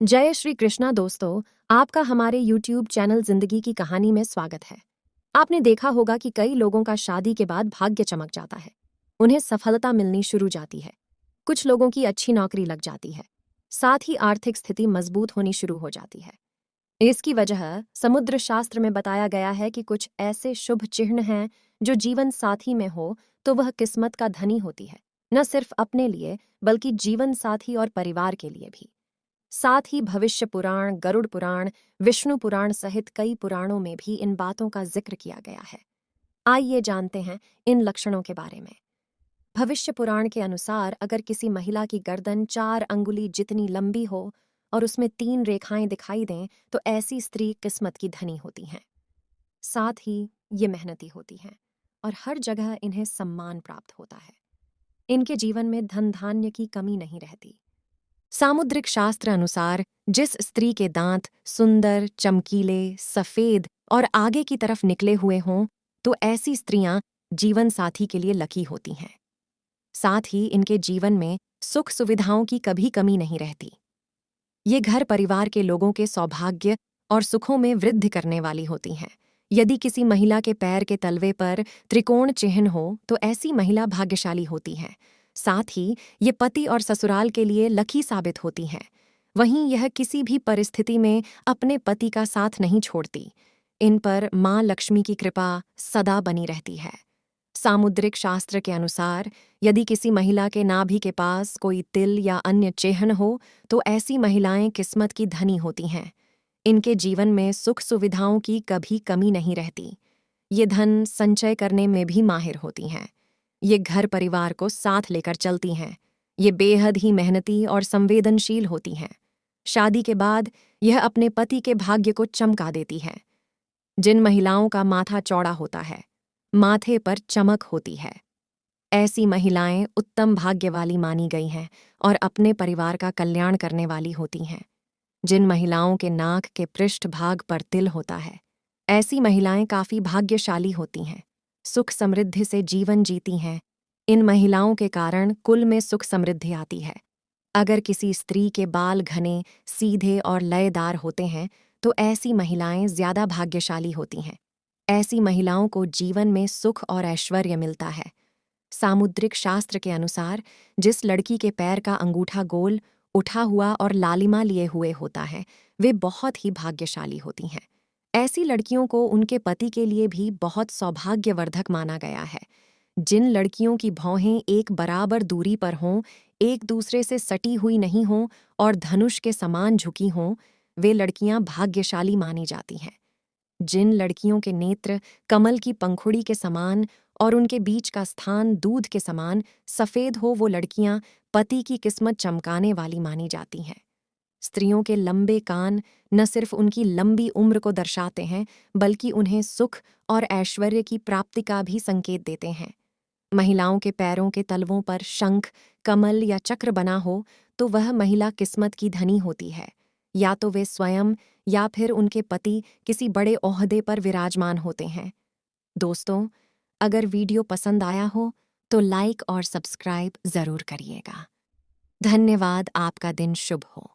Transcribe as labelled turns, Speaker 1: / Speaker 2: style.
Speaker 1: जय श्री कृष्णा दोस्तों, आपका हमारे YouTube चैनल जिंदगी की कहानी में स्वागत है। आपने देखा होगा कि कई लोगों का शादी के बाद भाग्य चमक जाता है। उन्हें सफलता मिलनी शुरू जाती है। कुछ लोगों की अच्छी नौकरी लग जाती है। साथ ही आर्थिक स्थिति मजबूत होनी शुरू हो जाती है। इसकी वजह समुद्र शास्त्र में बताया गया है कि कुछ ऐसे शुभ चिन्ह हैं जो जीवन साथी में हो तो वह किस्मत का धनी होती है, न सिर्फ अपने लिए बल्कि जीवन साथी और परिवार के लिए भी। साथ ही भविष्य पुराण, गरुड़ पुराण, विष्णु पुराण सहित कई पुराणों में भी इन बातों का जिक्र किया गया है। आइए जानते हैं इन लक्षणों के बारे में। भविष्य पुराण के अनुसार अगर किसी महिला की गर्दन 4 अंगुली जितनी लंबी हो और उसमें 3 रेखाएं दिखाई दें तो ऐसी स्त्री किस्मत की धनी होती हैं। साथ ही ये मेहनती होती हैं और हर जगह इन्हें सम्मान प्राप्त होता है। इनके जीवन में धन धान्य की कमी नहीं रहती। सामुद्रिक शास्त्र अनुसार जिस स्त्री के दांत सुंदर, चमकीले, सफेद और आगे की तरफ निकले हुए हों तो ऐसी स्त्रियां जीवन साथी के लिए लकी होती हैं। साथ ही इनके जीवन में सुख सुविधाओं की कभी कमी नहीं रहती। ये घर परिवार के लोगों के सौभाग्य और सुखों में वृद्धि करने वाली होती हैं। यदि किसी महिला के पैर के तलवे पर त्रिकोण चिन्ह हो तो ऐसी महिला भाग्यशाली होती है। साथ ही ये पति और ससुराल के लिए लकी साबित होती हैं। वहीं यह किसी भी परिस्थिति में अपने पति का साथ नहीं छोड़ती। इन पर माँ लक्ष्मी की कृपा सदा बनी रहती है। सामुद्रिक शास्त्र के अनुसार यदि किसी महिला के नाभि के पास कोई तिल या अन्य चिन्ह हो तो ऐसी महिलाएं किस्मत की धनी होती हैं। इनके जीवन में सुख सुविधाओं की कभी कमी नहीं रहती। ये धन संचय करने में भी माहिर होती हैं। ये घर परिवार को साथ लेकर चलती हैं। ये बेहद ही मेहनती और संवेदनशील होती हैं। शादी के बाद यह अपने पति के भाग्य को चमका देती हैं। जिन महिलाओं का माथा चौड़ा होता है, माथे पर चमक होती है, ऐसी महिलाएं उत्तम भाग्य वाली मानी गई हैं और अपने परिवार का कल्याण करने वाली होती हैं। जिन महिलाओं के नाक के पृष्ठ भाग पर तिल होता है, ऐसी महिलाएं काफी भाग्यशाली होती हैं, सुख समृद्धि से जीवन जीती हैं। इन महिलाओं के कारण कुल में सुख समृद्धि आती है। अगर किसी स्त्री के बाल घने, सीधे और लयदार होते हैं तो ऐसी महिलाएं ज्यादा भाग्यशाली होती हैं। ऐसी महिलाओं को जीवन में सुख और ऐश्वर्य मिलता है। सामुद्रिक शास्त्र के अनुसार जिस लड़की के पैर का अंगूठा गोल, उठा हुआ और लालिमा लिए हुए होता है, वे बहुत ही भाग्यशाली होती हैं। ऐसी लड़कियों को उनके पति के लिए भी बहुत सौभाग्यवर्धक माना गया है। जिन लड़कियों की भौहें एक बराबर दूरी पर हों, एक दूसरे से सटी हुई नहीं हों और धनुष के समान झुकी हों, वे लड़कियां भाग्यशाली मानी जाती हैं। जिन लड़कियों के नेत्र कमल की पंखुड़ी के समान और उनके बीच का स्थान दूध के समान सफेद हो, वो लड़कियां पति की किस्मत चमकाने वाली मानी जाती हैं। स्त्रियों के लंबे कान न सिर्फ उनकी लंबी उम्र को दर्शाते हैं बल्कि उन्हें सुख और ऐश्वर्य की प्राप्ति का भी संकेत देते हैं। महिलाओं के पैरों के तलवों पर शंख, कमल या चक्र बना हो तो वह महिला किस्मत की धनी होती है। या तो वे स्वयं या फिर उनके पति किसी बड़े ओहदे पर विराजमान होते हैं। दोस्तों, अगर वीडियो पसंद आया हो तो लाइक और सब्सक्राइब जरूर करिएगा। धन्यवाद। आपका दिन शुभ हो।